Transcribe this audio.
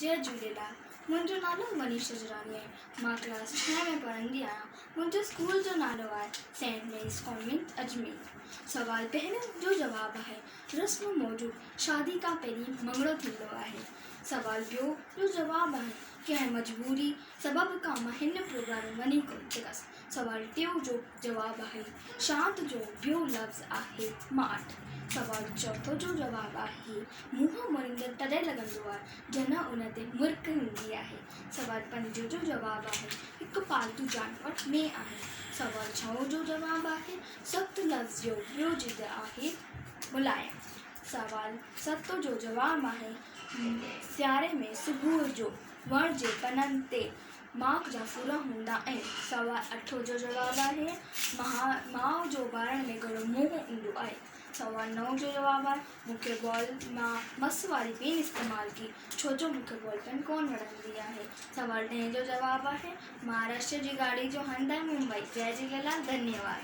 जय झूलेलाल। मुंहिंजो नालो मनीष सजरानी आहे। मां क्लास 6 में पढ़ंदी आहियां। मुंहिंजे स्कूल जो नालो आहे सेंट मेरीज़ कॉन्वेंट अजमेर। सवाल पहिरियों जो जवाबु आहे रस्म मौजूद शादी खां पहिरीं मंगड़ो थींदो आहे। सवाल ॿियो जो जवाबु आहे कंहिं मजबूरी सबबु खां मां हिन प्रोग्राम में वञी कोन सघियसि। सवाल टियों जो जवाबु आहे शांत जो ॿियो लफ़्ज़ आहे माठ। सवाल चौथों जो जवाबु आहे मुंहुं मोड़ींदे तॾहिं लॻंदो आहे जॾहिं उन ते मुर्क ईंदी आहे। सवाल पंजो जो जवाबु आहे हिकु पालतू जानवर में आहे। सवाल छहों जो जवाबु आहे सख़्तु लफ़्ज़ जो ॿियो जिद आहे मुलायम। सवाल सतों जो जवाबु आहे सियारे में सुबुह जो वण जे पननि ते माख जा फूल हूंदा आहिनि। सवाल अठों जो जवाबु आहे माउ जो ॿारनि में घणो मोह ईंदो आहे। सवाल नव जो जवाबु आहे मूंखे बॉल मां मस वारी पेन इस्तेमालु की छो जो मूंखे बॉल पेन कोन वणंदी आहे। सवाल 10 जो जवाबु आहे महाराष्ट्र जी गाड़ी जो हंधि आहे मुंबई। जय झूलेलाल, धन्यवाद।